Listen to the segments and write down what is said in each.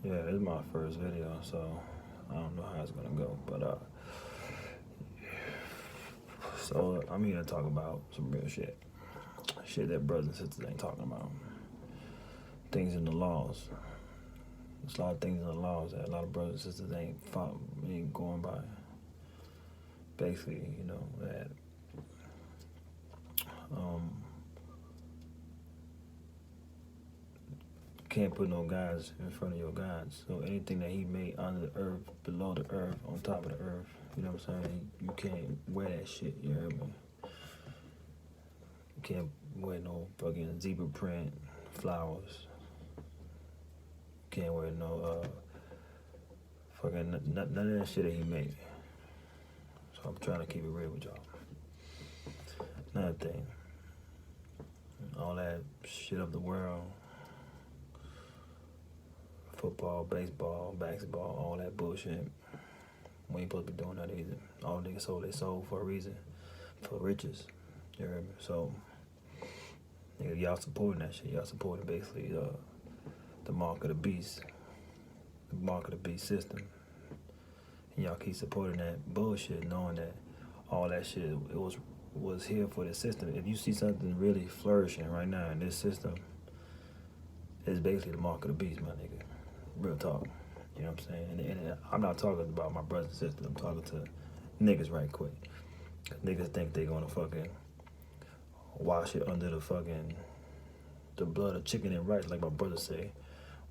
Yeah, this is my first video, so I don't know how it's gonna go. But so I'm here to talk about some real shit. Shit that brothers and sisters ain't talking about. Things in the laws. There's a lot of things in the laws that a lot of brothers and sisters ain't going by. Basically, that can't put no gods in front of your gods. So anything that he made under the earth, below the earth, on top of the earth, you know what I'm saying? You can't wear that shit, you heard me? You can't wear no fucking zebra print, flowers. You can't wear no fucking none of that shit that he made. So I'm trying to keep it real with y'all. Another thing, all that shit of the world, football, baseball, basketball, all that bullshit. We ain't supposed to be doing that either. All niggas sold their soul for a reason, for riches. You heard me? So, nigga, y'all supporting that shit. Y'all supporting basically the mark of the beast, system. And y'all keep supporting that bullshit, knowing that all that shit was here for the system. If you see something really flourishing right now in this system, it's basically the mark of the beast, my nigga. Real talk. You know what I'm saying? And I'm not talking about my brothers and sisters. I'm talking to niggas right quick. Niggas think they gonna fucking wash it under the blood of chicken and rice, like my brother say.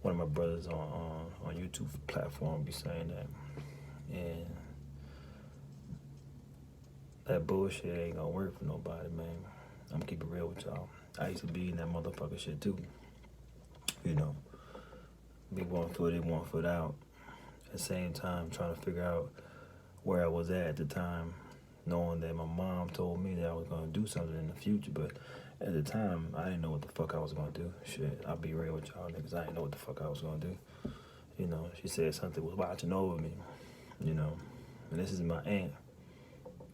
One of my brothers on YouTube platform be saying that. And that bullshit ain't gonna work for nobody, man. I'm keep it real with y'all. I used to be in that motherfucker shit too. Be 1 foot in, 1 foot out. At the same time, trying to figure out where I was at the time, knowing that my mom told me that I was gonna do something in the future, but at the time, I didn't know what the fuck I was gonna do. Shit, I'll be real with y'all niggas. I didn't know what the fuck I was gonna do. She said something was watching over me, and this is my aunt.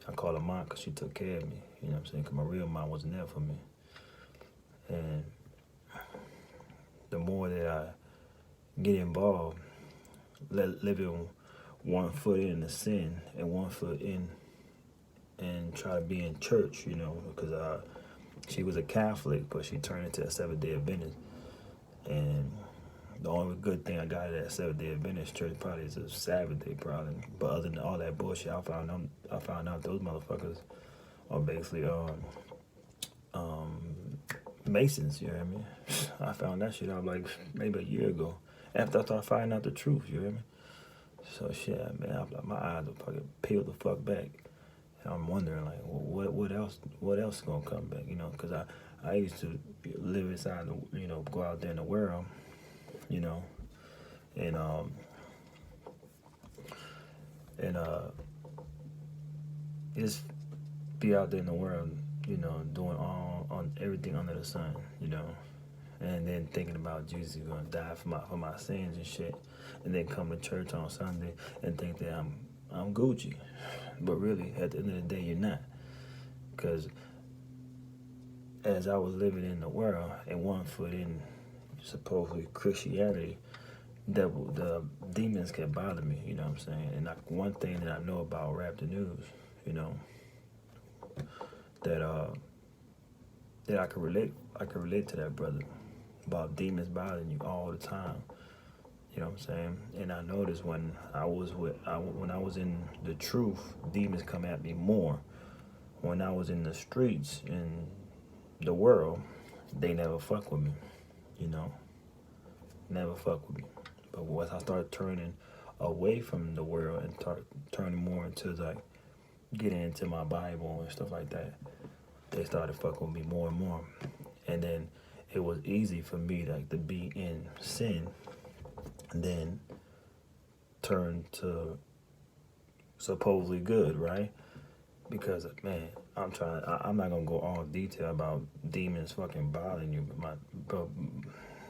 I call her mom because she took care of me, you know what I'm saying? Because my real mom wasn't there for me. And the more that I get involved, living 1 foot in the sin and 1 foot in and try to be in church, because she was a Catholic, but she turned into a Seventh-day Adventist. And the only good thing I got at that Seventh-day Adventist church probably is a Sabbath day, probably. But other than all that bullshit, I found out those motherfuckers are basically Masons. You hear me? I found that shit out like maybe a year ago. After I started finding out the truth, you hear me? So shit, man, my eyes are fucking peeled the fuck back. And I'm wondering like, what else gonna come back? Because I used to live inside the, go out there in the world, and just be out there in the world, doing all on everything under the sun, and then thinking about Jesus gonna die for my sins and shit, and then come to church on Sunday and think that I'm Gucci, but really at the end of the day you're not, because as I was living in the world and 1 foot in supposedly Christianity, the demons kept bothering me, you know what I'm saying? And one thing that I know about Rap the News, that I can relate to that, brother, about demons bothering you all the time. You know what I'm saying? And I noticed when I was in the truth, demons come at me more. When I was in the streets in the world, they never fuck with me, never fuck with me. But once I started turning away from the world and turning more into like getting into my Bible and stuff like that, they started fucking with me more and more. And then it was easy for me to be in sin and then turn to supposedly good, right? Because, man, I'm not gonna go all detail about demons fucking bothering you, but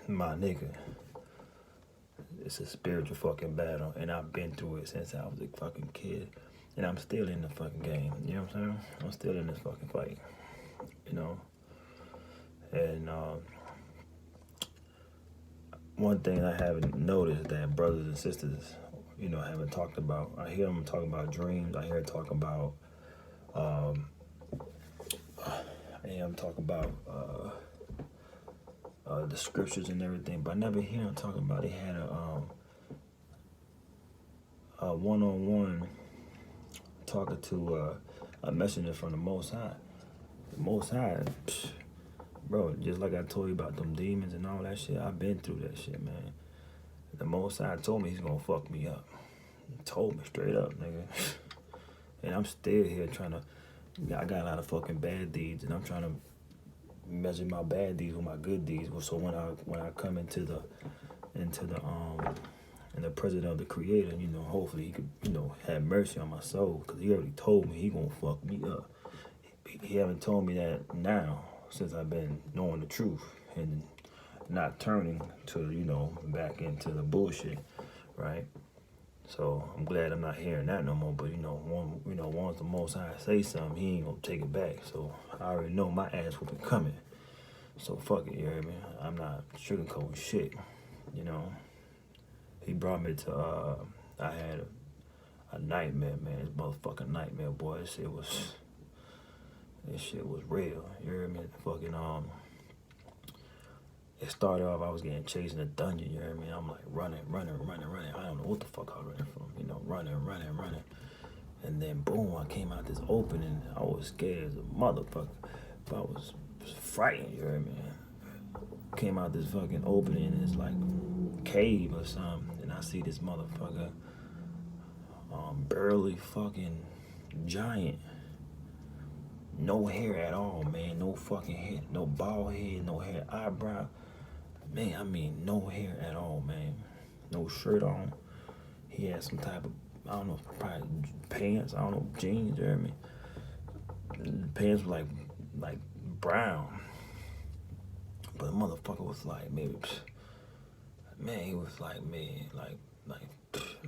my nigga, it's a spiritual fucking battle, and I've been through it since I was a fucking kid, and I'm still in the fucking game, you know what I'm saying? I'm still in this fucking fight, and one thing I haven't noticed that brothers and sisters, haven't talked about. I hear them talking about dreams. I hear them talk about, um, I hear them talk about the scriptures and everything, but I never hear them talking about they had a one-on-one talking to a messenger from the Most High. The Most High, bro, just like I told you about them demons and all that shit, I've been through that shit, man. The Most High told me he's gonna fuck me up. He told me straight up, nigga. And I'm still here trying to, I got a lot of fucking bad deeds, and I'm trying to measure my bad deeds with my good deeds. So when I come into the in the presence of the Creator, hopefully he could, have mercy on my soul, because he already told me he gonna fuck me up. He haven't told me that now since I've been knowing the truth and not turning to, back into the bullshit, right? So I'm glad I'm not hearing that no more. But once the Most High say something, he ain't gonna take it back. So I already know my ass will be coming. So fuck it, you hear me? I'm not sugarcoating shit. He brought me to. I had a nightmare, man. This motherfucking nightmare, boy. This shit was real. You hear me? Fucking It started off, I was getting chased in a dungeon, you hear me? I'm like running. I don't know what the fuck I was running from, running. And then boom, I came out this opening. I was scared as a motherfucker. But I was frightened, you hear me? Came out this fucking opening, and it's like cave or something. And I see this motherfucker, burly fucking giant. No hair at all, man. No fucking hair. No bald head, no hair, eyebrow. Man, I mean, no hair at all, man. No shirt on. He had some type of, I don't know, probably pants. I don't know, jeans, you hear me? The pants were like brown. But the motherfucker was like, maybe, man, he was like,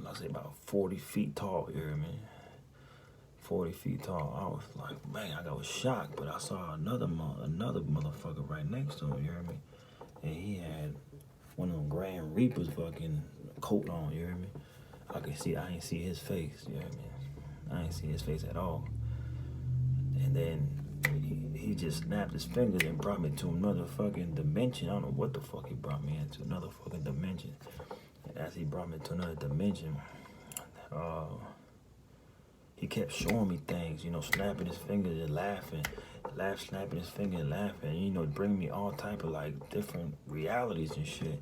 let's say about 40 feet tall, you hear me? 40 feet tall. I was like, man, I got shocked, but I saw another motherfucker right next to him, you hear me? And he had one of them Grand Reapers fucking coat on, you hear me? I ain't see his face, you hear me? I ain't see his face at all. And then he just snapped his fingers and brought me to another fucking dimension. I don't know what the fuck he brought me into, another fucking dimension. And as he brought me to another dimension, he kept showing me things, snapping his fingers and laughing, snapping his finger and laughing, bring me all type of like different realities and shit.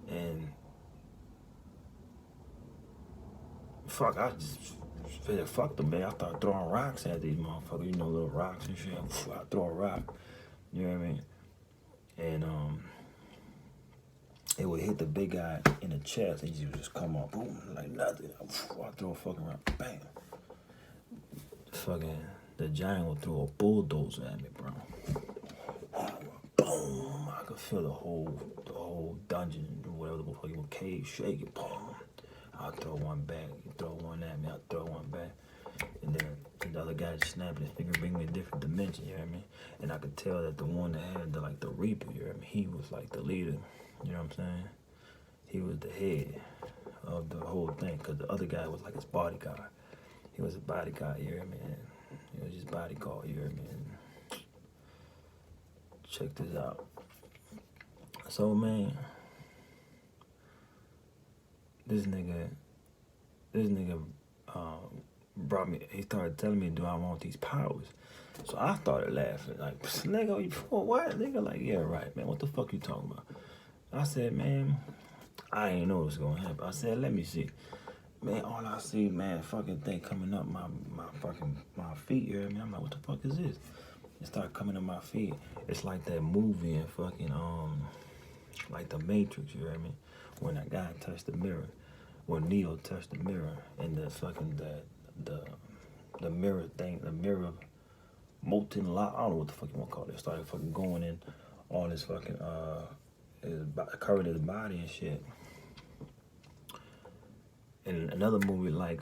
And fuck, I just figured, fuck them, man. I started throwing rocks at these motherfuckers, little rocks and shit. I throw a rock, you know what I mean? And it would hit the big guy in the chest, and he would just come on, boom, like nothing. I throw a fucking rock, bam. Fucking the giant would throw a bulldozer at me, bro. Boom! I could feel the whole dungeon, whatever the fucking cave shaking. Boom! I'll throw one back. You throw one at me. I'll throw one back. And then the other guy just snapped his finger, bring me a different dimension. You hear me? And I could tell that the one that had the Reaper, you hear me? He was like the leader. You know what I'm saying? He was the head of the whole thing, because the other guy was like his bodyguard. He was a bodyguard, you hear me? And he was his bodyguard, you hear me? And check this out. So, man, this nigga brought me, he started telling me, do I want these powers? So I started laughing, like, nigga, you for what? Nigga, like, yeah, right, man, what the fuck you talking about? I said, man, I ain't know what's gonna happen. I said, let me see. Man, all I see, man, fucking thing coming up my feet, you hear me? I'm like, what the fuck is this? It started coming up my feet. It's like that movie in fucking, like The Matrix, you hear me? When that guy touched the mirror. When Neo touched the mirror, and the fucking, the mirror thing, the mirror molten light, I don't know what the fuck you want to call it. It started fucking going in all this fucking, covered his body and shit. And another movie, like,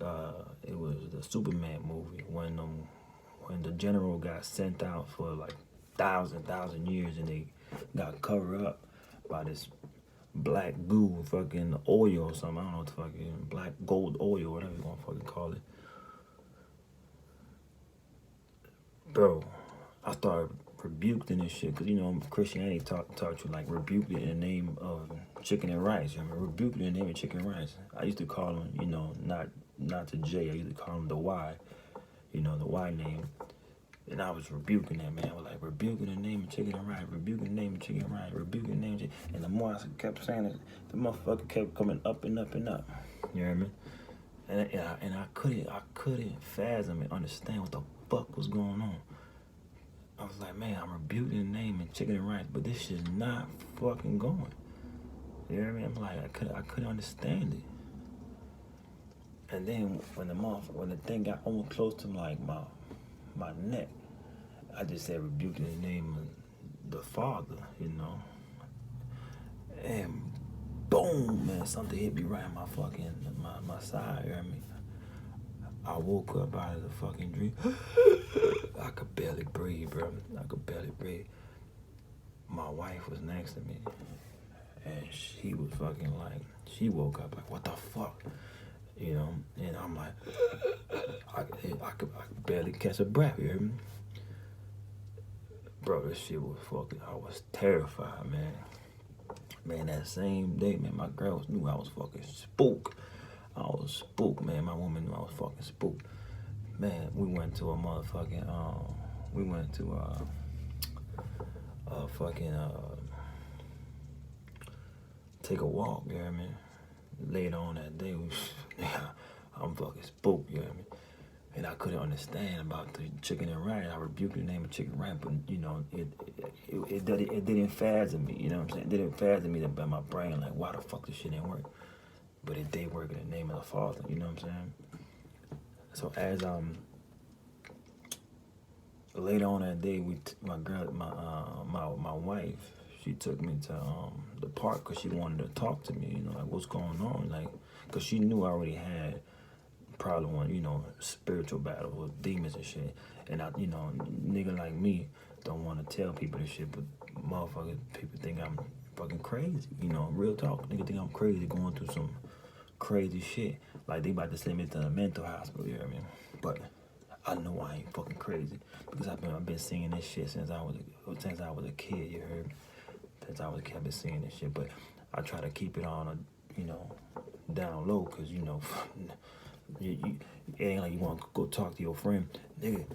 it was the Superman movie, when the general got sent out for like thousand years, and they got covered up by this black goo, fucking oil or something. I don't know what the fucking black gold oil, whatever you want to fucking call it. Bro, I started rebuking this shit because, you know, Christianity taught you, like, rebuke it in the name of chicken and rice. You know, rebuke it in the name of chicken and rice. I used to call them, you know, not the J. I used to call them the Y. You know, the Y name. And I was rebuking that, man. I was like, rebuking the name of chicken and rice, rebuking the name of chicken and rice, rebuking the name of chicken. And the more I kept saying it, the motherfucker kept coming up and up and up. You know what I mean? And I couldn't fathom and understand what the fuck was going on. I was like, man, I'm rebuking the name of chicken and rice, but this shit's not fucking going. You know what I mean? I'm like, I couldn't understand it. And then when the thing got almost close to like my neck, I just said rebuke in the name of the Father, you know. And boom, man, something hit me right in my fucking my side, you know what I mean? I woke up out of the fucking dream. I could barely breathe, bro. I could barely breathe. My wife was next to me, and she was fucking like, she woke up like, what the fuck? You know, and I'm like, I could barely catch a breath, you hear me? Bro, this shit was fucking, I was terrified, man. Man, that same day, man, my girls knew I was fucking spooked. I was spooked, man. My woman knew I was fucking spooked. Man, we went to a motherfucking, take a walk, you know what I mean? Later on that day, I'm fucking spooked, you know what I mean? And I couldn't understand about the chicken and rice. I rebuked the name of chicken and rice, but, you know, it didn't fathom me, you know what I'm saying? It didn't fathom me about my brain, like, why the fuck this shit didn't work? But it did work in the name of the Father, you know what I'm saying? So as later on that day, my wife, she took me to the park because she wanted to talk to me, you know, like what's going on, like, because she knew I already had probably one, you know, spiritual battle with demons and shit, and I, you know, nigga like me don't want to tell people this shit, but motherfuckers, people think I'm fucking crazy, you know, real talk, nigga think I'm crazy going through some crazy shit, like they about to send me to the mental hospital, you know what I mean? But I know I ain't fucking crazy because I've been singing this shit since I was a kid, you heard me? Since I was a kid, I've been singing this shit, but I try to keep it on a, you know, down low, cause you know, it ain't like you want to go talk to your friend, nigga.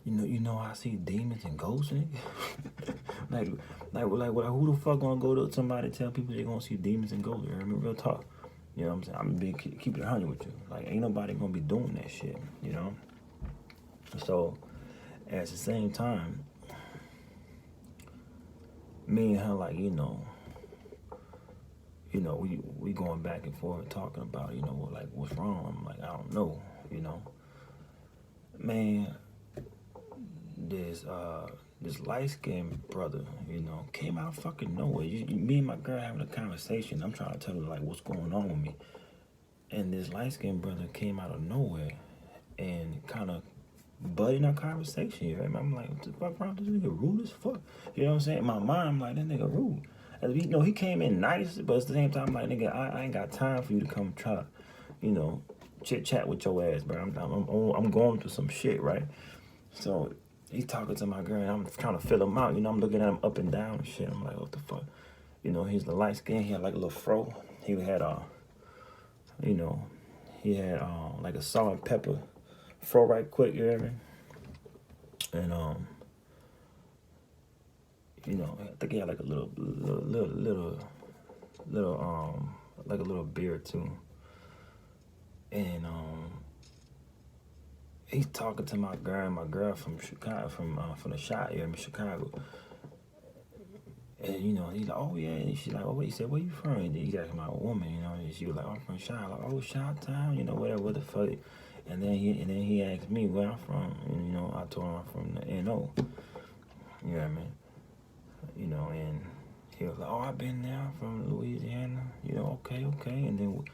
You know, I see demons and ghosts, nigga. like, who the fuck gonna go to somebody and tell people they gonna see demons and ghosts? You heard me? Real talk. You know what I'm saying? I'm being keep it 100 with you. Like, ain't nobody gonna be doing that shit. You know. So, at the same time, me and her, like, you know, we going back and forth talking about, you know, like, what's wrong? I'm like, I don't know, you know. Man, this light-skinned brother, you know, came out of fucking nowhere. Me and my girl having a conversation. I'm trying to tell her, like, what's going on with me. And this light-skinned brother came out of nowhere and kind of butting our conversation. You know? I'm like, what the fuck wrong with this nigga? Rude as fuck. You know what I'm saying? In my mind, I'm like, that nigga rude. And, you know, he came in nice, but at the same time, I'm like, nigga, I ain't got time for you to come try to, you know, chit-chat with your ass, bro. I'm going through some shit, right? So he's talking to my girl, and I'm trying to fill him out. You know, I'm looking at him up and down and shit. I'm like, what the fuck? You know, he's the light skin. He had like a little fro. He had, you know, like a salt and pepper fro right quick, you know what I mean? And, you know, I think he had like a little, like a little beard too. And, he's talking to my girl from Chicago, from the shop here in Chicago. And, you know, he's like, oh, yeah. And she's like, oh, wait. He said, where you from? And he's asking my woman, you know. And she was like, I'm from Chi. Like, oh, Chi-town, you know, whatever, what the fuck. And then he asked me where I'm from. And, you know, I told him I'm from the N.O. You know what I mean? You know, and he was like, oh, I've been there from Louisiana. You know, okay. And then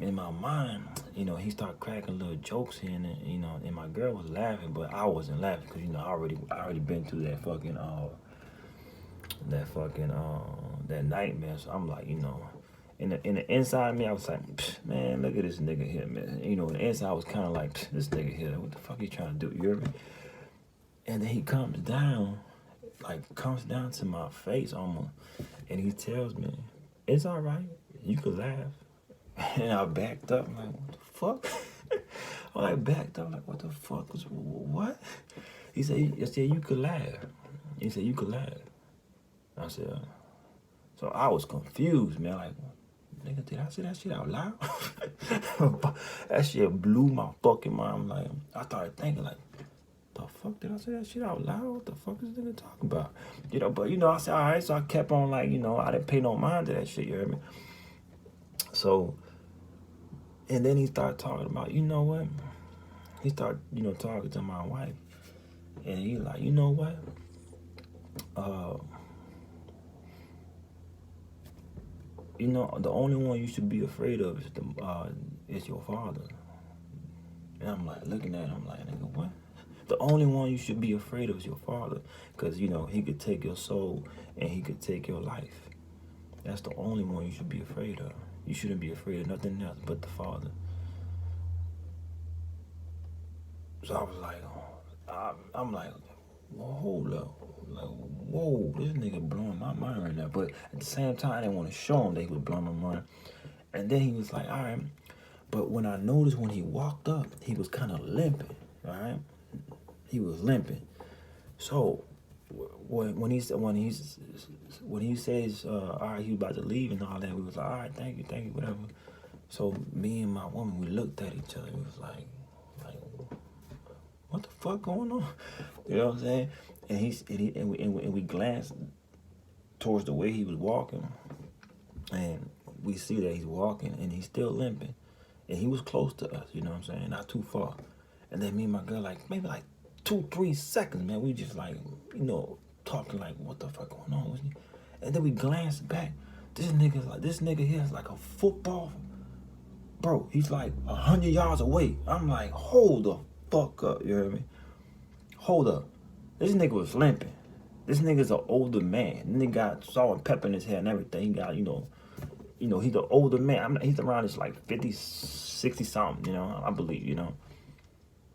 in my mind, you know, he started cracking little jokes here, and you know, and my girl was laughing, but I wasn't laughing because, you know, I already been through that that nightmare. So I'm like, in the inside of me, I was like, man, look at this nigga here, man. The inside I was kind of like, this nigga here, what the fuck he trying to do? You hear me? And then he comes down to my face almost, and he tells me, it's all right, you could laugh. And I backed up, I'm like, what the fuck? I backed up, like, what the fuck was, what? He said, you could laugh. He said, you could laugh. I said, so I was confused, man, like, nigga, did I say that shit out loud? That shit blew my fucking mind. Like, I started thinking, like, the fuck did I say that shit out loud? What the fuck is this nigga talking about? But I said, all right, so I kept on, like, I didn't pay no mind to that shit, you heard me? So, and then he started talking about, you know what? He started, talking to my wife. And he like, you know what? The only one you should be afraid of is your father. And I'm like, looking at him, I'm like, nigga, what? The only one you should be afraid of is your father. Because, he could take your soul and he could take your life. That's the only one you should be afraid of. You shouldn't be afraid of nothing else but the Father. So I was like, I'm like, well, hold up. Like, whoa, this nigga blowing my mind right now. But at the same time, I didn't want to show him that he was blowing my mind. And then he was like, all right. But when I noticed when he walked up, he was kind of limping, all right? He was limping. So when he says, all right, he was about to leave and all that, we was like, all right, thank you, whatever. So me and my woman, we looked at each other. It was like, what the fuck going on? You know what I'm saying? And we glanced towards the way he was walking, and we see that he's walking and he's still limping, and he was close to us. You know what I'm saying? Not too far. And then me and my girl, like maybe like 2-3 seconds, man, we just like, talking like, what the fuck going on? And then we glanced back. This nigga here is like a football. Bro, he's like 100 yards away. I'm like, hold the fuck up, you hear me? Hold up. This nigga was limping. This nigga's an older man. Nigga got salt and pepper in his hair and everything. He got, he's an older man. He's around his like 50, 60 something, I believe,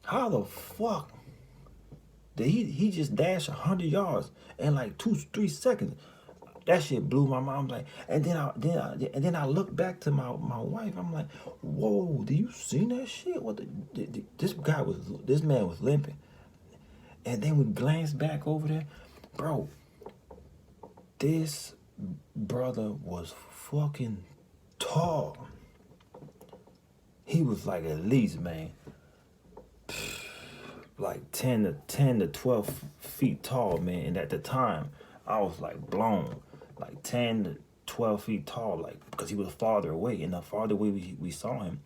How the fuck did he just dash 100 yards in like 2-3 seconds? That shit blew my mind. I'm like, and then I look back to my wife. I'm like, whoa, do you see that shit? This man was limping. And then we glanced back over there. Bro, this brother was fucking tall. He was like at least, man, like 10 to 12 feet tall, man. And at the time, I was like blown. Like 10 to 12 feet tall, like, because he was farther away. And the farther away we saw him,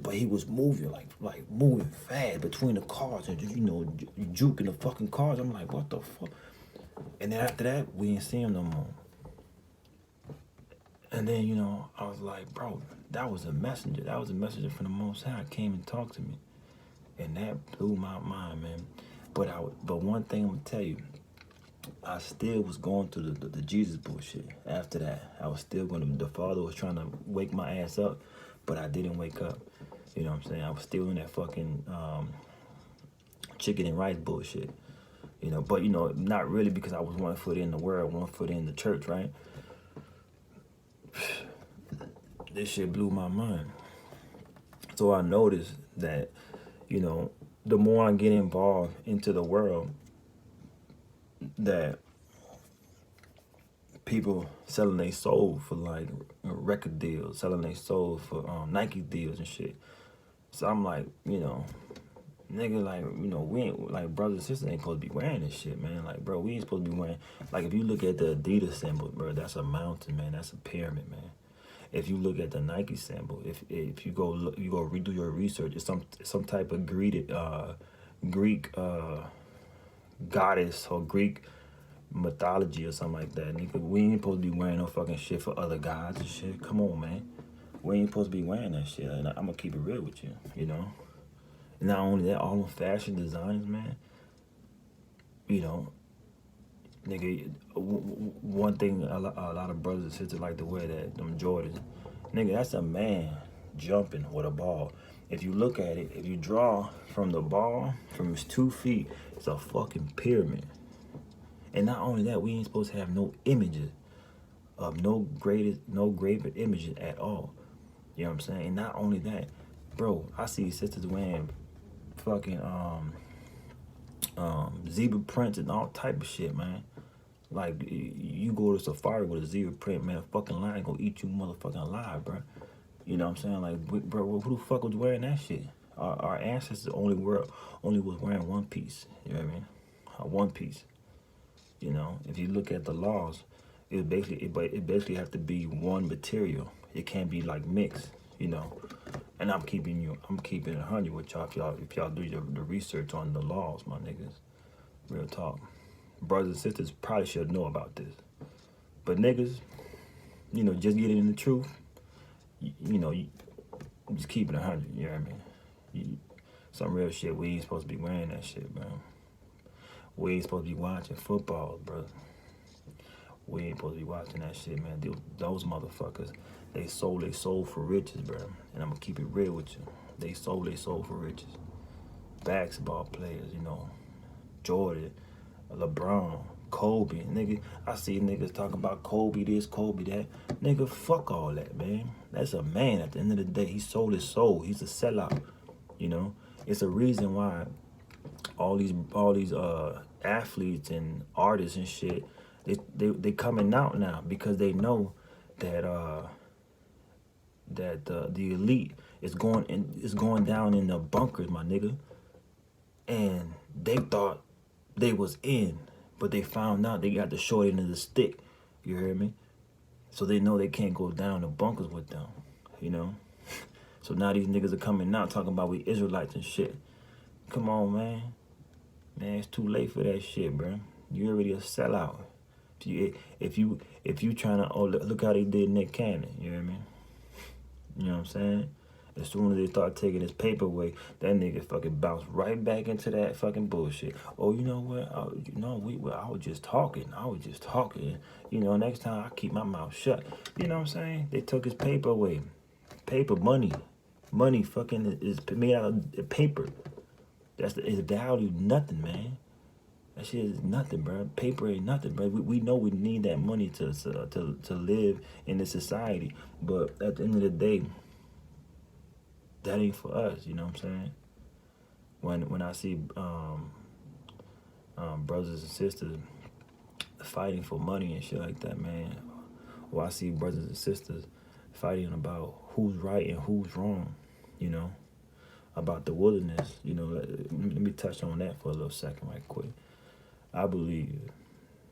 but he was moving, like moving fast between the cars and just, juking the fucking cars. I'm like, what the fuck? And then after that, we didn't see him no more. And then, I was like, bro, that was a messenger. That was a messenger from the Most High. Came and talked to me. And that blew my mind, man. But one thing I'm going to tell you, I still was going through the Jesus bullshit after that. I was still the Father was trying to wake my ass up, but I didn't wake up. You know what I'm saying? I was still in that fucking chicken and rice bullshit. But, not really, because I was 1 foot in the world, 1 foot in the church, right? This shit blew my mind. So I noticed that, the more I get involved into the world, that people selling their soul for like record deals, selling their soul for Nike deals and shit. So I'm like, nigga, like, we ain't, like, brothers and sisters ain't supposed to be wearing this shit, man. Like, bro, we ain't supposed to be wearing, like, if you look at the Adidas symbol, bro, that's a mountain, man. That's a pyramid, man. If you look at the Nike symbol, if you go redo your research, it's some type of Greek goddess or Greek mythology or something like that. Nigga, we ain't supposed to be wearing no fucking shit for other gods and shit. Come on, man. We ain't supposed to be wearing that shit. And I'm gonna keep it real with you, And not only that, all them fashion designs, man, Nigga, one thing a lot of brothers and sisters like to wear, that them Jordans. Nigga, that's a man jumping with a ball. If you look at it, if you draw from the ball, from his 2 feet, it's a fucking pyramid. And not only that, we ain't supposed to have no images of no graven images at all. You know what I'm saying? And not only that, bro, I see sisters wearing fucking zebra prints and all type of shit, man. Like, you go to safari with a zebra print, man, a fucking lion gonna eat you motherfucking alive, bro. You know what I'm saying? Like, bro, who the fuck was wearing that shit? Our ancestors only was wearing one piece. You know what I mean? One piece. You know, if you look at the laws, it basically have to be one material. It can't be like mixed. You know, and I'm keeping it 100 with y'all. If y'all do the research on the laws, my niggas, real talk. Brothers and sisters probably should know about this, but niggas, you know, just getting in the truth. You know, you just keep it 100. You know what I mean? Some real shit. We ain't supposed to be wearing that shit, bro. We ain't supposed to be watching football, bro. We ain't supposed to be watching that shit, man. Those motherfuckers, they sold their soul for riches, bro. And I'm gonna keep it real with you. They sold their soul for riches. Basketball players, you know, Jordan, LeBron, Kobe, nigga. I see niggas talking about Kobe this, Kobe that. Nigga, fuck all that, man. That's a man at the end of the day. He sold his soul. He's a sellout, you know. It's a reason why all these athletes and artists and shit, they coming out now, because they know that the elite is going down in the bunkers, my nigga. And they thought they was in, but they found out they got the short end of the stick. You hear me? So they know they can't go down the bunkers with them, you know? So now these niggas are coming out talking about we Israelites and shit. Come on, man. Man, it's too late for that shit, bro. You already a sellout. If you trying to, look how they did Nick Cannon, you know what I mean? You know what I'm saying? As soon as they start taking his paper away, that nigga fucking bounced right back into that fucking bullshit. Oh, you know what? I was just talking. You know, next time I keep my mouth shut. You know what I'm saying? They took his paper away. Paper, money fucking is made out of paper. It's value nothing, man. That shit is nothing, bro. Paper ain't nothing, bro. We know we need that money to live in this society, but at the end of the day, that ain't for us. You know what I'm saying? When I see brothers and sisters fighting for money and shit like that, man, or I see brothers and sisters fighting about who's right and who's wrong, you know, about the wilderness, you know. Let me touch on that for a little second right quick. I believe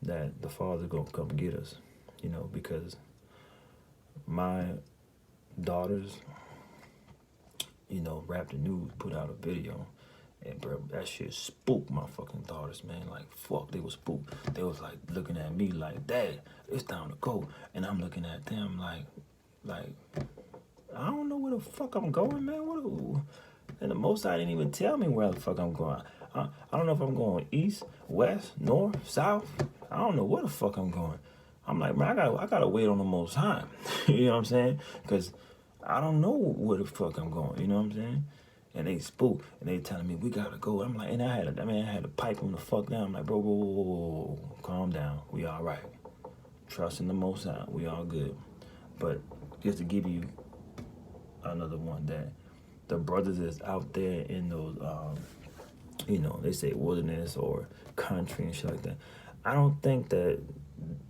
that the Father's gonna come get us, you know, because my daughters, you know, Rap the News put out a video, and bro, that shit spooked my fucking daughters, man. Like, fuck, they was spooked. They was like looking at me like, Dad, it's time to go. And I'm looking at them like, I don't know where the fuck I'm going, man. And the Most High didn't even tell me where the fuck I'm going. I don't know if I'm going east, west, north, south. I don't know where the fuck I'm going. I'm like, man, I gotta wait on the Most High. You know what I'm saying? Because I don't know where the fuck I'm going. You know what I'm saying? And they spook, and they telling me we gotta go. I'm like, and I had to pipe them the fuck down. I'm like, bro, whoa, calm down. We all right. Trust in the Most High. We all good. But just to give you another one, that the brothers that's out there in those, you know, they say wilderness or country and shit like that. I don't think that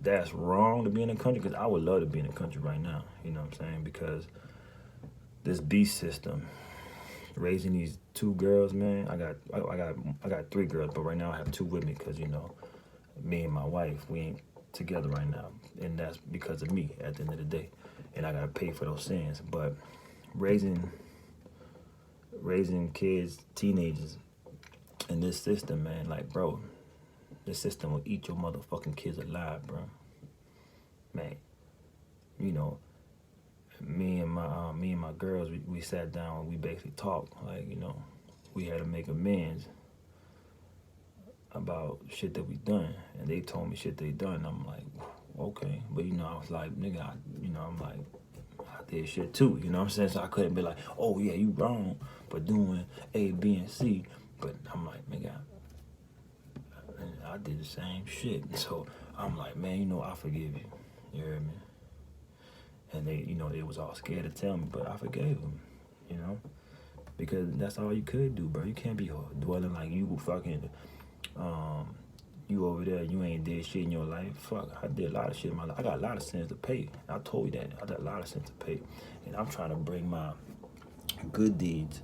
that's wrong to be in a country, because I would love to be in a country right now. You know what I'm saying? Because this beast system, raising these 2 girls, man. I got 3 girls, but right now I have 2 with me, because, you know, me and my wife, we ain't together right now, and that's because of me at the end of the day, and I gotta pay for those sins. But raising kids, teenagers in this system, man, like, bro, this system will eat your motherfucking kids alive, bro. Man, you know, me and my girls, we sat down and we basically talked, like, you know, we had to make amends. about shit that we done, and they told me shit they done. And I'm like, okay, but I was like, nigga, I'm like, I did shit too. You know what I'm saying? So I couldn't be like, oh yeah, you wrong for doing A, B, and C. But I'm like, nigga, I did the same shit. So I'm like, man, I forgive you. You hear me? And they was all scared to tell me, but I forgave them. Because that's all you could do, bro. You can't be dwelling like you fucking, you over there, you ain't did shit in your life. Fuck, I did a lot of shit in my life. I got a lot of sins to pay. I told you that. I got a lot of sins to pay. And I'm trying to bring my good deeds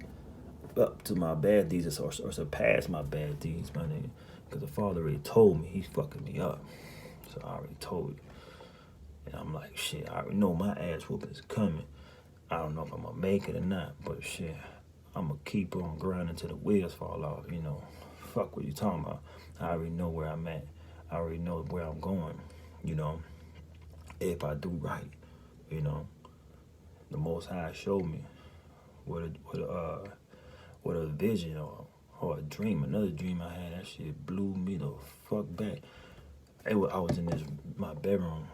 up to my bad deeds or surpass my bad deeds, my nigga. Because the Father already told me he's fucking me up. So I already told you. And I'm like, shit, I already know my ass whooping is coming. I don't know if I'm going to make it or not, but shit, I'm going to keep on grinding till the wheels fall off, Fuck what you talking about. I already know where I'm at. I already know where I'm going, if I do right, The Most High showed me what a vision or a dream, another dream I had. That shit blew me the fuck back. I was in my bedroom,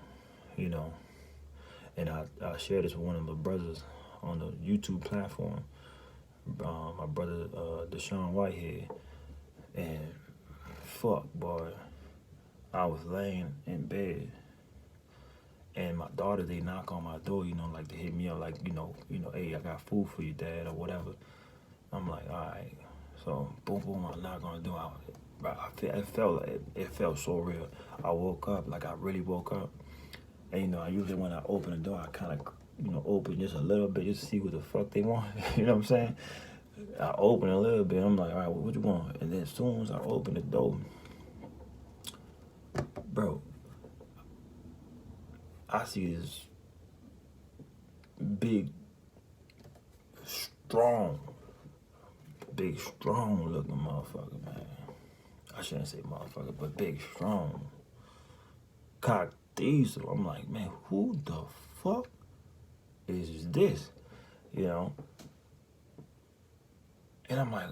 and I shared this with one of my brothers on the YouTube platform. My brother Deshaun Whitehead, and fuck, boy, I was laying in bed, and my daughter, they knock on my door, like to hit me up, like, hey, I got food for you, Dad, or whatever. I'm like, all right. So boom, boom, I knock on the door. It felt so real. I woke up, like I really woke up, and I usually when I open the door, I kind of open just a little bit just to see what the fuck they want. You know what I'm saying? I open a little bit. I'm like, all right, what you want? And then as soon as I open the door, bro, I see this big, strong looking motherfucker, man. I shouldn't say motherfucker, but big, strong, cock diesel. I'm like, man, who the fuck is this? And I'm like,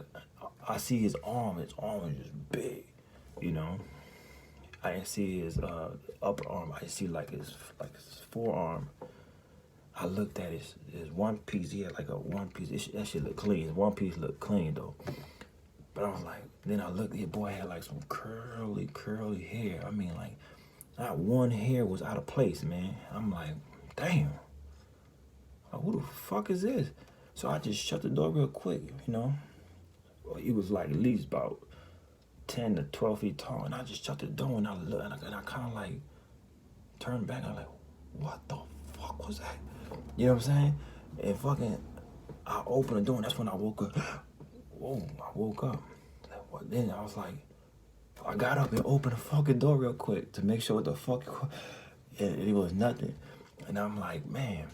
I see his arm is just big, I didn't see his upper arm. I see like his forearm. I looked at his one piece. He had like a one piece. That shit looked clean. His one piece looked clean though. But I was like, then I looked. His boy had like some curly hair. I mean, like, not one hair was out of place, man. I'm like, damn. Like, who the fuck is this? So I just shut the door real quick, He was like at least about 10 to 12 feet tall, and I just shut the door and I looked, and I kind of like turned back. I'm like, what the fuck was that? You know what I'm saying? And fucking, I opened the door, and that's when I woke up. Whoa, I woke up. Then I was like, I got up and opened the fucking door real quick to make sure what the fuck, and it was nothing. And I'm like, man,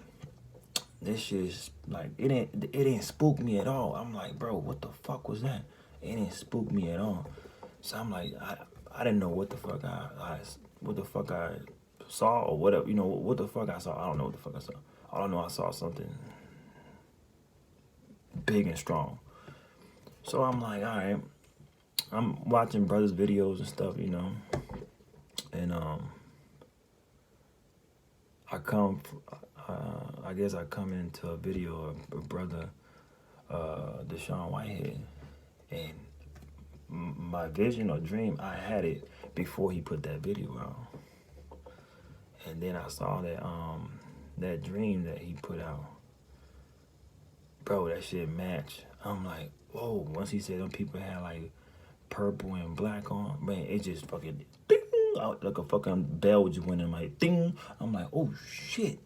this shit's like, it didn't spook me at all. I'm like, bro, what the fuck was that? It didn't spook me at all. So I'm like, I didn't know what the fuck I saw or whatever, what the fuck I saw. I don't know what the fuck I saw. All I know, I saw something big and strong. So I'm like, all right, I'm watching brothers' videos and stuff, and I guess I come into a video of brother Deshaun Whitehead, and my vision or dream, I had it before he put that video out. And then I saw that dream that he put out. Bro, that shit matched. I'm like, whoa. Once he said them people had like purple and black on, man, it just fucking ding, like a fucking bell just went in my ding. I'm like, oh shit.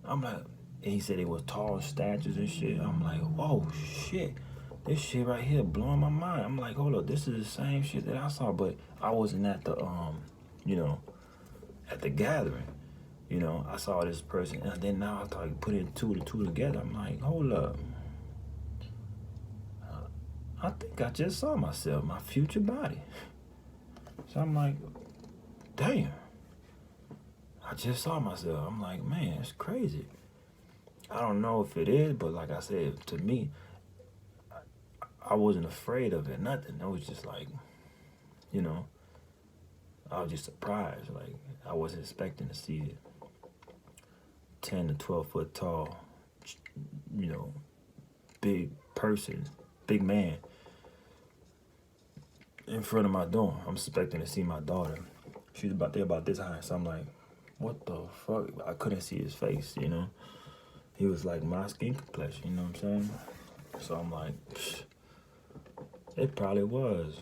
I'm like, and he said it was tall statues and shit. I'm like, oh shit. This shit right here blowing my mind. I'm like, hold up, this is the same shit that I saw, but I wasn't at the at the gathering. I saw this person, and then now I started putting two together. I'm like, hold up. I think I just saw myself, my future body. So I'm like, damn. I just saw myself. I'm like, man, it's crazy. I don't know if it is, but like I said, to me, I wasn't afraid of it, nothing. It was just like, You know, I was just surprised. Like, I wasn't expecting to see 10 to 12 foot tall, you know, big person, big man in front of my door. I'm expecting to see my daughter. She's about this high. So I'm like, what the fuck? I couldn't see his face, you know. He was like my skin complexion, you know what I'm saying? So I'm like, psh, it probably was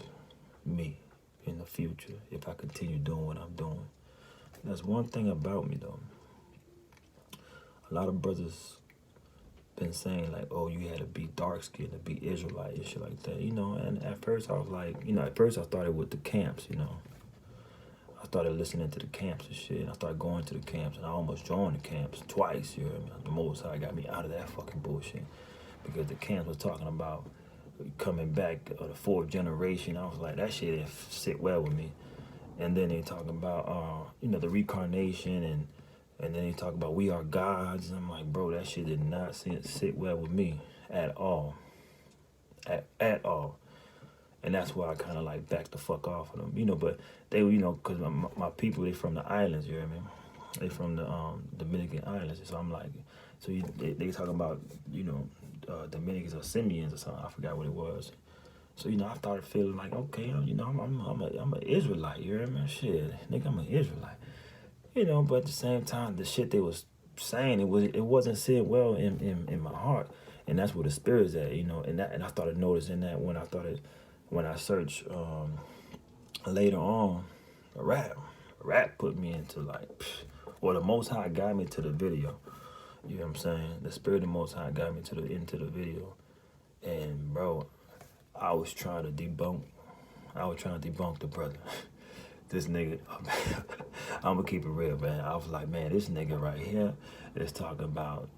me in the future if I continue doing what I'm doing. That's one thing about me though. A lot of brothers been saying like, oh, you had to be dark skinned to be Israelite and shit like that, you know. And at first I was like, you know, at first I started with the camps, you know. I started listening to the camps and shit. And I started going to the camps, and I almost joined the camps twice. You hear me? The Most High got me out of that fucking bullshit because the camps was talking about coming back the fourth generation. I was like, that shit didn't sit well with me. And then they talking about, you know, the reincarnation, and then they talk about we are gods. And I'm like, bro, that shit did not sit well with me at all, at all. And that's why I kind of like backed the fuck off of them, you know. But they, you know, because my people, they from the islands, you hear me? They from the Dominican islands. So I'm like, so they talking about, you know, Dominicans or Simeons or something. I forgot what it was. So, you know, I started feeling like, okay, you know, I'm an Israelite, you hear me? Shit, nigga, I'm an Israelite. You know, but at the same time, the shit they was saying, it wasn't sitting well in my heart. And that's where the spirit's at, you know. And I started noticing that when I searched later on, rap put me into like, or the Most High got me to the video. You know what I'm saying? The spirit of the Most High got me into the video. And bro, I was trying to debunk the brother. This nigga, I'm gonna keep it real, man. I was like, man, this nigga right here is talking about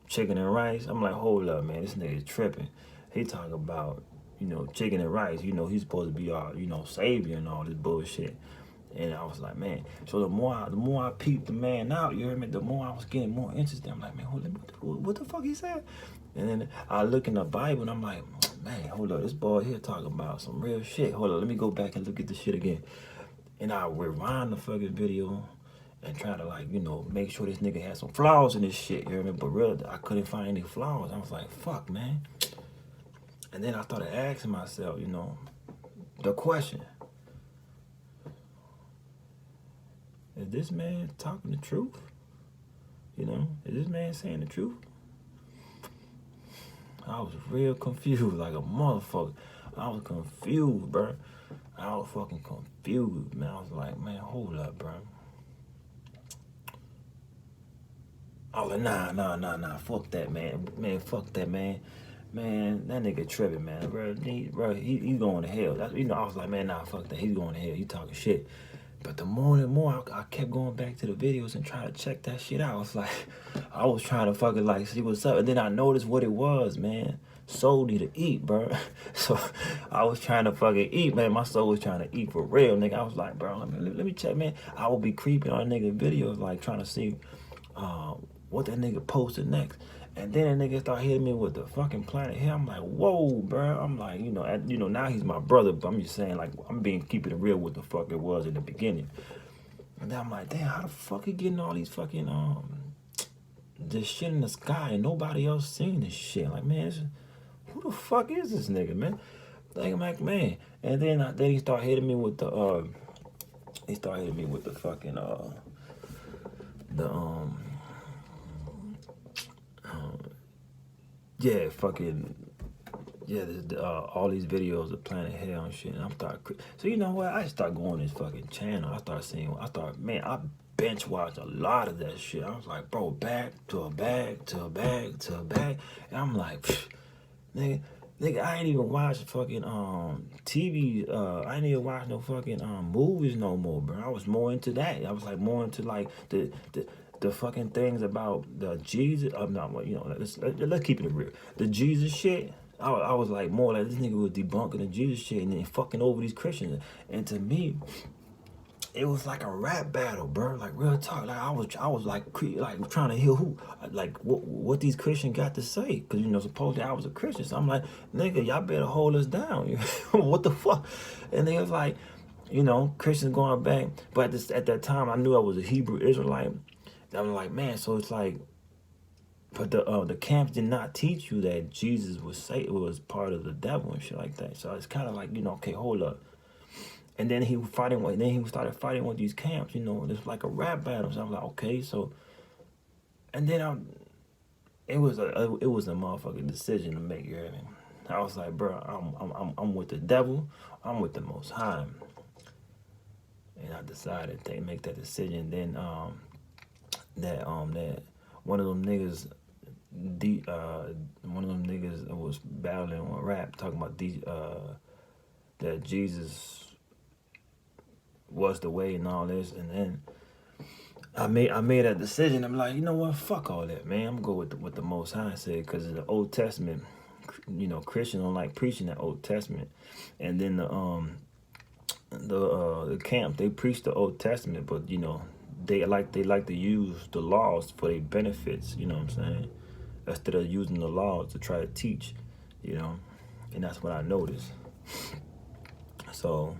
chicken and rice. I'm like, hold up, man, this nigga is tripping. He talking about, you know, chicken and rice. You know, he's supposed to be our, you know, savior and all this bullshit. And I was like, man. So the more I peeped the man out, you heard me, the more I was getting more interested. I'm like, man, hold up, what the fuck he said? And then I look in the Bible and I'm like, man, hold up, this boy here talking about some real shit. Hold up, let me go back and look at the shit again. And I rewind the fucking video and try to, like, you know, make sure this nigga had some flaws in this shit, you hear me? But real, I couldn't find any flaws. I was like, fuck, man. And then I started asking myself, you know, the question, is this man talking the truth? You know, is this man saying the truth? I was real confused, like a motherfucker. I was confused, bro. I was fucking confused, man. I was like, man, hold up, bro. I was like, nah, fuck that, man. Man, fuck that, man. Man, that nigga tripping, man. Bro, he's going to hell. That's, you know, I was like, man, nah, fuck that. He's going to hell. He talking shit. But the more and more I kept going back to the videos and trying to check that shit out. I was like, I was trying to fucking like see what's up. And then I noticed what it was, man. Soul need to eat, bro. So I was trying to fucking eat, man. My soul was trying to eat for real, nigga. I was like, bro, let me check, man. I will be creeping on nigga videos, like trying to see what that nigga posted next. And then that nigga start hitting me with the fucking planet here. I'm like, whoa, bro. I'm like, you know, now he's my brother, but I'm just saying, like, I'm keeping it real with the fuck it was in the beginning. And then I'm like, damn, how the fuck he getting all these fucking this shit in the sky and nobody else seeing this shit? Like, man, who the fuck is this nigga, man? Like, I'm like, man. And then he started hitting me with the fucking yeah, fucking, yeah, all these videos of Planet Hell and shit. And I'm so you know what? I start going to this fucking channel. Man, I bench watch a lot of that shit. I was like, bro, back to a bag to a bag to a bag. And I'm like, nigga, I ain't even watch fucking TV. I ain't even watch no fucking movies no more, bro. I was more into that. I was like more into like the fucking things about the Jesus. You know, let's keep it real. The Jesus shit. I was like more like this nigga was debunking the Jesus shit and then fucking over these Christians. And to me, it was like a rap battle, bro. Like real talk. Like I was like trying to hear what these Christians got to say, cause you know supposedly I was a Christian. So I'm like, nigga, y'all better hold us down. What the fuck? And they was like, you know, Christians going back. But at that time, I knew I was a Hebrew Israelite. I'm like, man, so it's like, but the camps did not teach you that Jesus was part of the devil and shit like that. So it's kind of like, you know, okay, hold up. And then he started fighting with these camps, you know, it's like a rap battle. So I'm like, okay, so, and then it was a motherfucking decision to make. You hear me? I was like, bro, I'm with the devil, I'm with the Most High, and I decided to make that decision. Then that one of them niggas, one of them niggas was battling on rap, talking about that Jesus was the way and all this, and then I made that decision. I'm like, you know what? Fuck all that, man. I'm gonna go with what the Most High said, because in the Old Testament, you know, Christians don't like preaching that Old Testament, and then the camp, they preach the Old Testament, but you know, they like to use the laws for their benefits. You know what I'm saying? Instead of using the laws to try to teach, you know, and that's what I noticed. So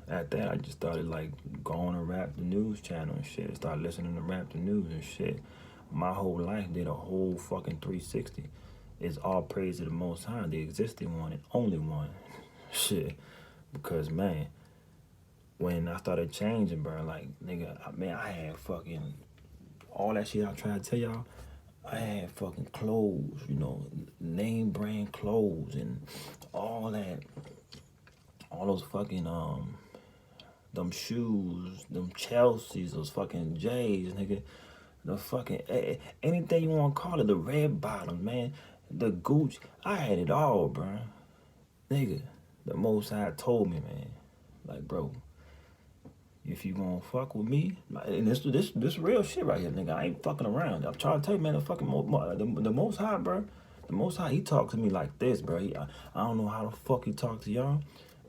at that, I just started like going to Rap the News channel and shit. Started listening to Rap the News and shit. My whole life did a whole fucking 360. It's all praise to the Most High, the existing one and only one. Shit. Because, man, when I started changing, bro, like, nigga, man, I had fucking all that shit I tried to tell y'all. I had fucking clothes, you know, name brand clothes and all that. All those fucking, them shoes, them Chelseas, those fucking J's, nigga. The fucking, anything you want to call it, the red bottom, man. The Gucci. I had it all, bro. Nigga, the Most High told me, man. Like, bro, if you gonna fuck with me, and this real shit right here, nigga. I ain't fucking around. I'm trying to tell you, man, the fucking the Most High, bro. The Most High, he talked to me like this, bro. I don't know how the fuck he talked to y'all,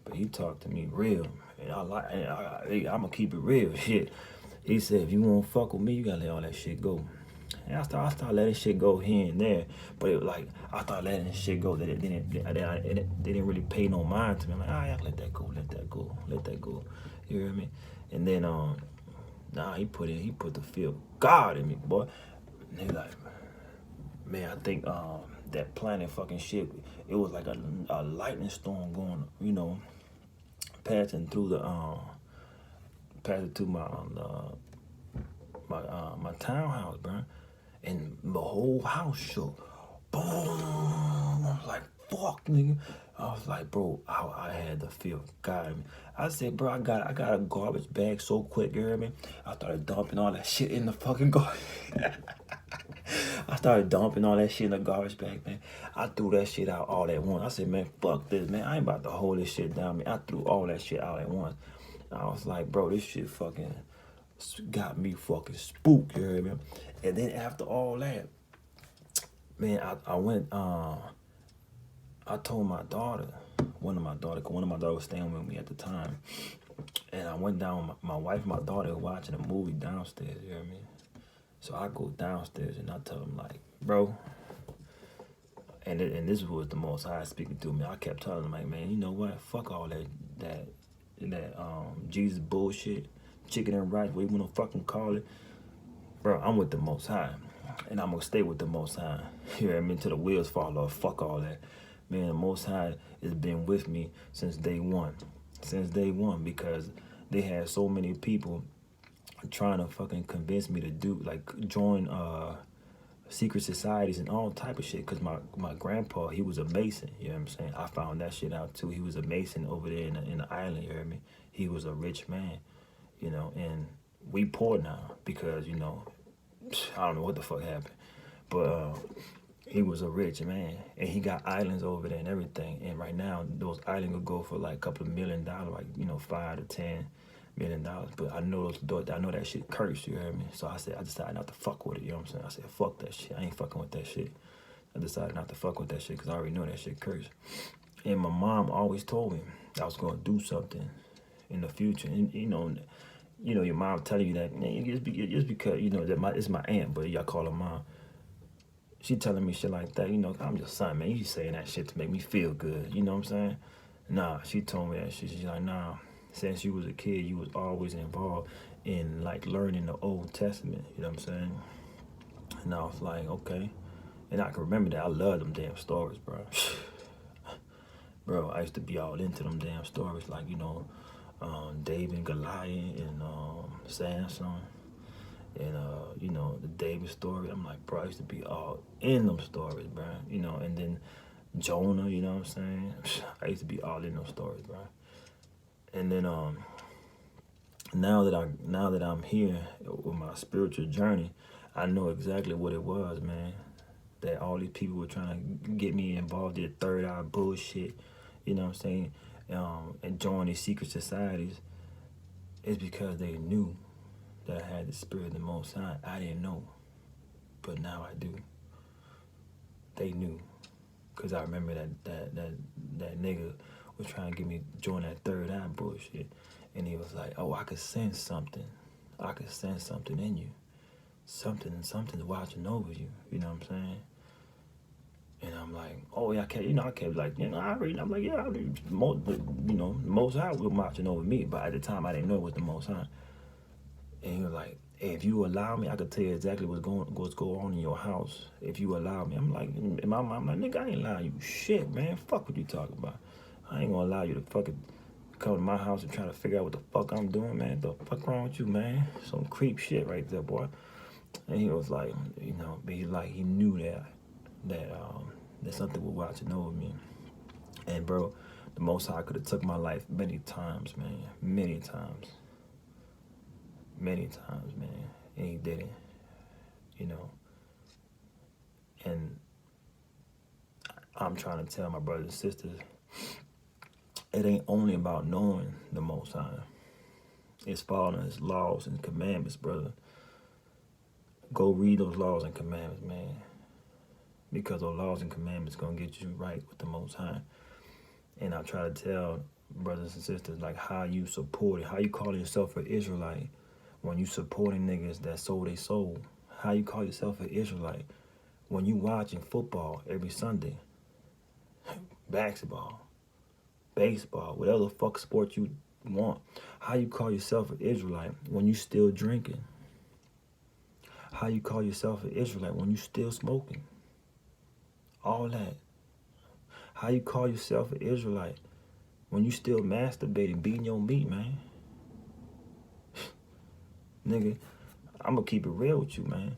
but he talked to me real. And I'm gonna keep it real, shit. He said, if you won't fuck with me, you gotta let all that shit go. And I started letting shit go here and there, but it was like I started letting shit go that it didn't really pay no mind to me. I'm like, I let that go, let that go, let that go. You hear me? And then he put the fear of God in me, boy. And they like, man, I think that planet fucking shit. It was like a lightning storm going, you know, passing through my townhouse, bro, and the whole house shook. Boom! I was like, fuck, nigga. I was like, bro, I had the feel of God in me. I said, bro, I got a garbage bag so quick, you hear me? I started dumping all that shit in the fucking garbage. I started dumping all that shit in the garbage bag, man. I threw that shit out all at once. I said, man, fuck this, man. I ain't about to hold this shit down, man. I threw all that shit out at once. I was like, bro, this shit fucking got me fucking spooked, you hear me? And then after all that, man, I went, I told my daughter, one of my daughters was staying with me at the time, and I went down, my wife and my daughter were watching a movie downstairs, you hear me? So I go downstairs and I tell them, like, bro, and this was the Most High speaking to me. I kept telling them, like, man, you know what? Fuck all that Jesus bullshit, chicken and rice, what you wanna fucking call it. Bro, I'm with the Most High, and I'm gonna stay with the Most High. You know what I mean? Till the wheels fall off. Fuck all that. Man, the Most High has been with me since day one. Since day one, because they had so many people trying to fucking convince me to join secret societies and all type of shit. Cause my grandpa, he was a Mason. You know what I'm saying? I found that shit out too. He was a Mason over there in the island. You hear me? He was a rich man, you know, and we poor now because, you know, I don't know what the fuck happened, but he was a rich man, and he got islands over there and everything. And right now, those islands will go for like a couple of $1 million, like, you know, $5 to $10 million. But I know that shit cursed. You heard me? So I decided not to fuck with it. You know what I'm saying? I said, fuck that shit. I ain't fucking with that shit. I decided not to fuck with that shit because I already know that shit cursed. And my mom always told me I was gonna do something in the future. And you know, your mom telling you that, just because, you know, that it's my aunt, but y'all call her mom. She telling me shit like that, you know, I'm just son, man. You saying that shit to make me feel good, you know what I'm saying? Nah, she told me that shit. She's like, nah, since you was a kid, you was always involved in like learning the Old Testament. You know what I'm saying? And I was like, okay. And I can remember that. I love them damn stories, bro. Bro, I used to be all into them damn stories, like, David and Goliath and Samson and the David story. I'm like, bro, I used to be all in them stories, bro. And then Jonah, you know what I'm saying? I used to be all in those stories, bro. And then now that I'm here with my spiritual journey, I know exactly what it was, man. That all these people were trying to get me involved in third eye bullshit, you know what I'm saying? And join these secret societies is because they knew that I had the spirit of the Most High. I didn't know, but now I do. They knew, cause I remember that nigga was trying to get me join that third eye bullshit, and he was like, "Oh, I could sense something. I could sense something in you. Something's watching over you." You know what I'm saying? And I'm like, oh yeah, I kept like, I'm like, yeah, Most High was watching over me, but at the time I didn't know it was the Most High. And he was like, hey, if you allow me, I could tell you exactly what's going on in your house. If you allow me, I'm like, in my mind, I'm like, nigga, I ain't allowing you shit, man. Fuck what you talking about. I ain't gonna allow you to fucking come to my house and try to figure out what the fuck I'm doing, man. The fuck wrong with you, man? Some creep shit right there, boy. And he was like, he knew that something was watching over me. And bro, the Most High could have took my life many times, man. Many times, man. And he didn't, And I'm trying to tell my brothers and sisters, it ain't only about knowing the Most High. It's following His laws and commandments, brother. Go read those laws and commandments, man. Because those laws and commandments gonna get you right with the Most High. And I try to tell brothers and sisters, like, how you support it, how you call yourself an Israelite when you supporting niggas that sold their soul. How you call yourself an Israelite when you watching football every Sunday, basketball, baseball, whatever the fuck sport you want. How you call yourself an Israelite when you still drinking? How you call yourself an Israelite when you still smoking? All that. How you call yourself an Israelite when you still masturbating, beating your meat, man? Nigga, I'm gonna keep it real with you, man.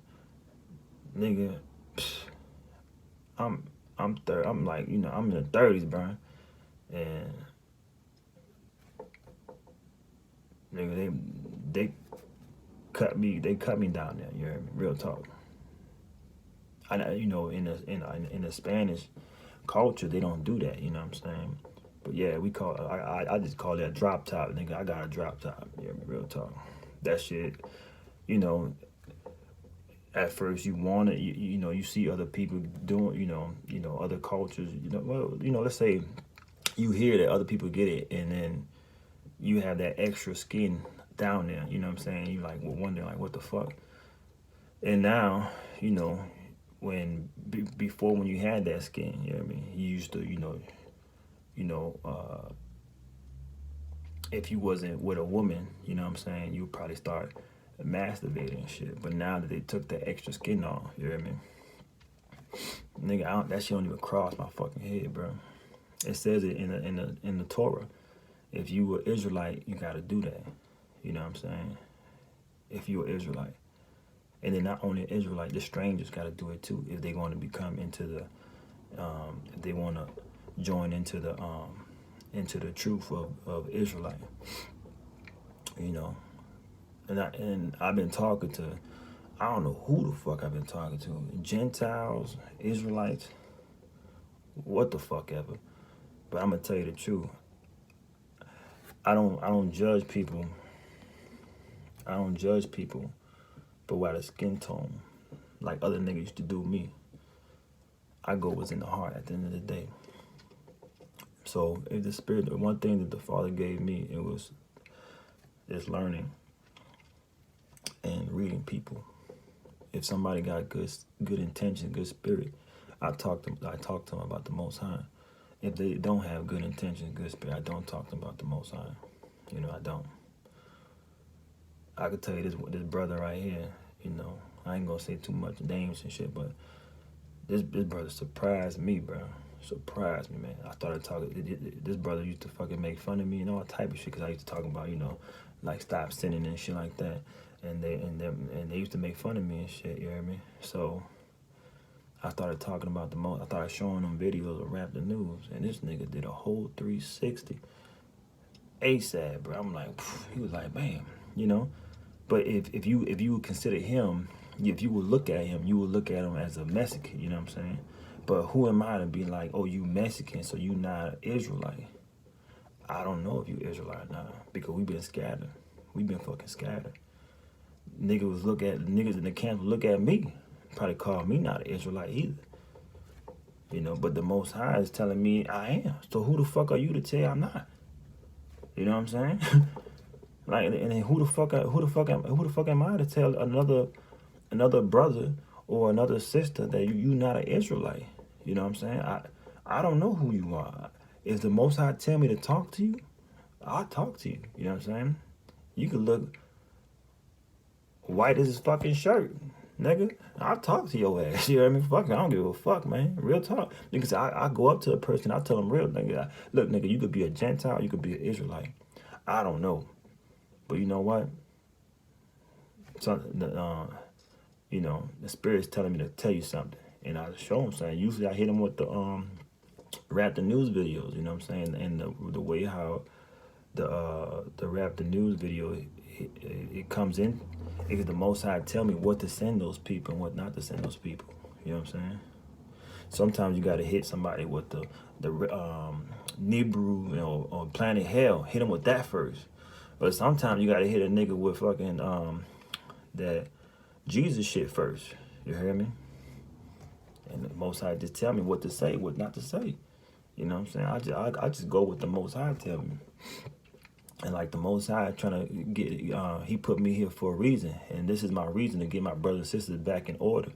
Nigga, I'm like, I'm in the 30s, bro. And nigga, they cut me down there, you hear me? Real talk. I in the Spanish culture, they don't do that, you know what I'm saying? But yeah, I just call that drop top, nigga. I got a drop top, you hear me? Real talk. That shit, at first you want it, you see other people doing, other cultures, let's say you hear that other people get it, and then you have that extra skin down there, you know what I'm saying? You like wondering like, what the fuck? And now, before when you had that skin, you know what I mean? You used to, if you wasn't with a woman, you know what I'm saying, you would probably start masturbating and shit. But now that they took that extra skin off, you know what I mean? Nigga, that shit don't even cross my fucking head, bro. It says it in the Torah. If you were Israelite, you gotta do that. You know what I'm saying? If you were Israelite. And then not only Israelite, the strangers gotta do it too if they want to become into the if they want to join into the truth of Israelite. And I've been talking to, I don't know who the fuck I've been talking to, Gentiles, Israelites, what the fuck ever. But I'm gonna tell you the truth. I don't judge people. I don't judge people, but by the skin tone, like other niggas used to do me. I go what's in the heart at the end of the day. So if the spirit, the one thing that the Father gave me, it was this learning and reading people. If somebody got good intention, good spirit, I talk to them about the Most High. If they don't have good intention, good spirit, I don't talk to them about the Most High. You know, I don't. I could tell you this brother right here, you know, I ain't gonna say too much names and shit, but this brother surprised me, bro. Surprised me, man. I started talking. This brother used to fucking make fun of me and all type of shit because I used to talk about, you know, like stop sinning and shit like that. And they used to make fun of me and shit. You hear me? So I started talking about the most. I started showing them videos of Rap the News, and this nigga did a whole 360 ASAP, bro. I'm like, he was like, bam, you know. But if you would consider him, if you would look at him, you would look at him as a Mexican. You know what I'm saying? But who am I to be like, oh, you Mexican, so you not an Israelite? I don't know if you Israelite or not because we been scattered. We been fucking scattered. Niggas in the camp look at me, probably call me not an Israelite either. You know, but the Most High is telling me I am. So who the fuck are you to tell I'm not? You know what I'm saying? Like, and then who the fuck am I to tell another brother or another sister that you not an Israelite? You know what I'm saying? I don't know who you are. If the Most High tell me to talk to you, I'll talk to you. You know what I'm saying? You could look white as his fucking shirt, nigga. I'll talk to your ass. You know what I mean? Fuck, I don't give a fuck, man. Real talk. Because I go up to a person, I tell them real, nigga. Look, nigga, you could be a Gentile, you could be an Israelite. I don't know. But you know what? You know, the Spirit's telling me to tell you something. And I show him something. Usually I hit him with the Rap the News videos, you know what I'm saying? And the way how the Rap the News video, it comes in, because the Most High tell me what to send those people and what not to send those people. You know what I'm saying? Sometimes you got to hit somebody with the Nibru, you know, or Planet Hell. Hit them with that first. But sometimes you got to hit a nigga with fucking that Jesus shit first. You hear me? And the Most High just tell me what to say, what not to say. You know what I'm saying? I just go with the Most High tell me. And like the Most High trying to get, he put me here for a reason. And this is my reason to get my brothers and sisters back in order.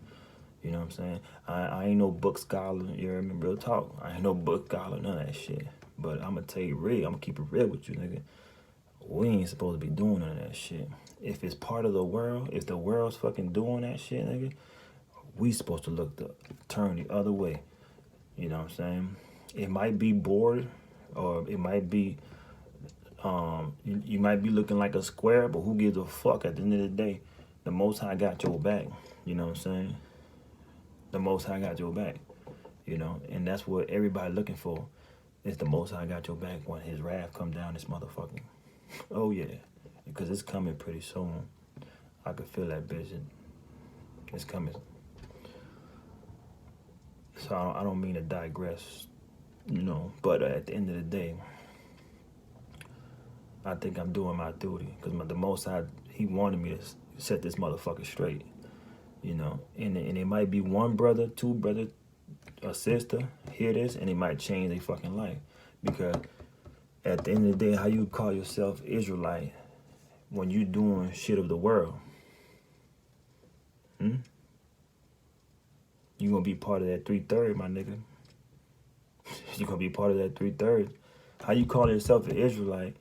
You know what I'm saying? I ain't no book scholar, you hear me? Real talk. I ain't no book scholar, none of that shit. But I'm going to tell you real, I'm going to keep it real with you, nigga. We ain't supposed to be doing none of that shit. If it's part of the world, if the world's fucking doing that shit, nigga, we supposed to turn the other way. You know what I'm saying? It might be bored, or it might be, you might be looking like a square, but who gives a fuck at the end of the day? The Most High got your back. You know what I'm saying? The Most High got your back. You know, and that's what everybody looking for. Is the Most High got your back when his wrath come down this motherfucking. Oh yeah, because it's coming pretty soon. I can feel that vision. It's coming. So I don't mean to digress, you know, but at the end of the day, I think I'm doing my duty because the Most High, he wanted me to set this motherfucker straight, you know, and it might be one brother, two brother, a sister hear this and it might change their fucking life, because at the end of the day, how you call yourself Israelite when you doing shit of the world? You gonna be part of that 3/3, my nigga. You gonna be part of that 3/3. How you call yourself an Israelite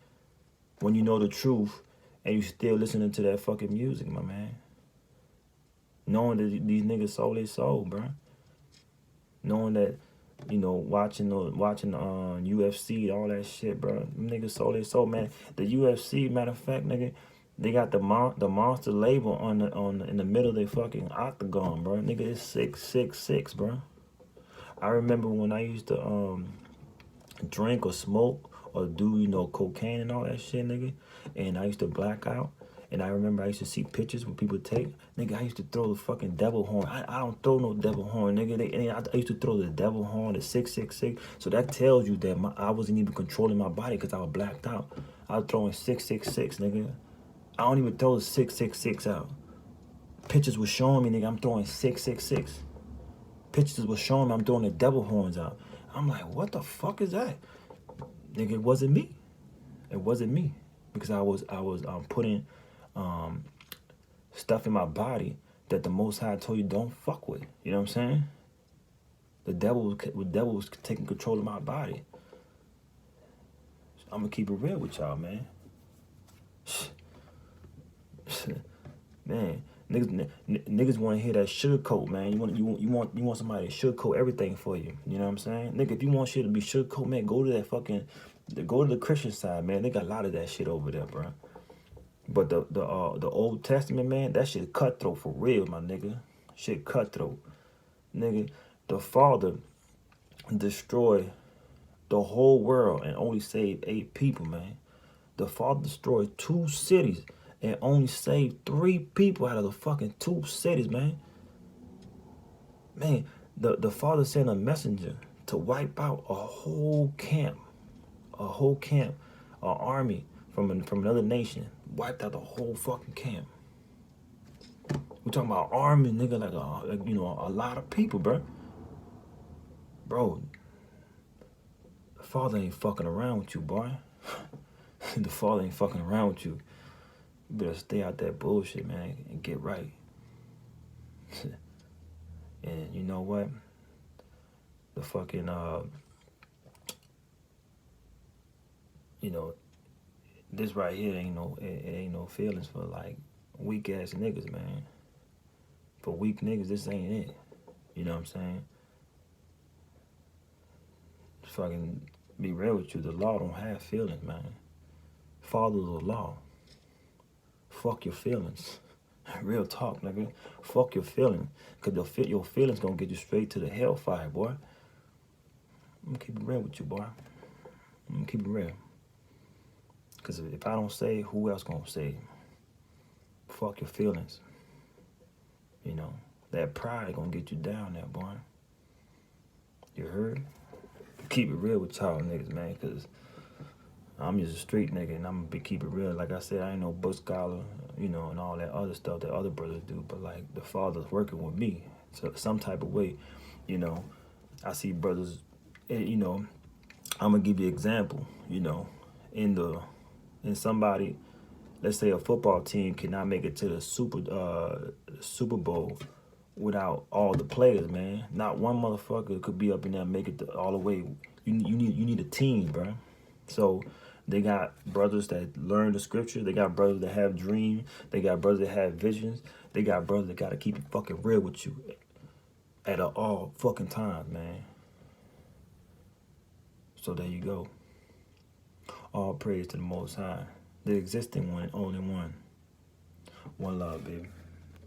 when you know the truth and you still listening to that fucking music, my man? Knowing that these niggas sold their soul, bro. Knowing that, you know, watching UFC, all that shit, bro. Them niggas sold their soul, man. The UFC, matter of fact, nigga, they got the monster label in the middle of their fucking octagon, bro. Nigga, it's 666, bro. I remember when I used to drink or smoke or do, you know, cocaine and all that shit, nigga, and I used to black out. And I remember I used to see pictures when people take, nigga, I used to throw the fucking devil horn. I don't throw no devil horn, nigga. I used to throw the devil horn, the 666. So that tells you that I wasn't even controlling my body because I was blacked out. I was throwing 666, nigga. I don't even throw the 666 out. Pictures was showing me, nigga, I'm throwing 666. Pictures was showing me I'm throwing the devil horns out. I'm like, what the fuck is that? Nigga, it wasn't me. It wasn't me. Because I was putting stuff in my body that the Most High told you don't fuck with. You know what I'm saying? The devil was taking control of my body. So I'm gonna keep it real with y'all, man. Man, niggas want to hear that sugarcoat, man. You want somebody to sugarcoat everything for you. You know what I'm saying? Nigga, if you want shit to be sugarcoat, man, go to the Christian side, man. They got a lot of that shit over there, bro. But the Old Testament, man, that shit cutthroat for real, my nigga. Shit cutthroat, nigga. The Father destroyed the whole world and only saved 8 people, man. The Father destroyed 2 cities and only saved 3 people out of the fucking 2 cities, man. Man, the Father sent a messenger to wipe out a whole camp, an army from another nation. Wiped out the whole fucking camp. We talking about army, nigga, like a lot of people, bro. Bro, the Father ain't fucking around with you, boy. The Father ain't fucking around with you. You better stay out that bullshit, man, and get right. And you know what? The fucking this right here ain't no feelings for like weak ass niggas, man. For weak niggas, this ain't it. You know what I'm saying? Fucking be real with you. The law don't have feelings, man. Follow the law. Fuck your feelings. Real talk, nigga. Fuck your feelings. Cause your feelings gonna get you straight to the hellfire, boy. I'm gonna keep it real with you, boy. I'm gonna keep it real. Cause if I don't say, who else gonna say? Fuck your feelings. You know, that pride gonna get you down there, boy. You heard? Keep it real with y'all niggas, man, cause I'm just a street nigga and I'm gonna keep it real. Like I said, I ain't no book scholar, and all that other stuff that other brothers do, but like the Father's working with me. So some type of way, I see brothers, I'm gonna give you an example, in somebody, let's say a football team cannot make it to the Super Bowl without all the players, man. Not one motherfucker could be up in there and make it all the way. You need a team, bro. So they got brothers that learn the scripture. They got brothers that have dreams. They got brothers that have visions. They got brothers that got to keep it fucking real with you at all fucking times, man. So there you go. All praise to the Most High, the existing one, only one. One love, baby.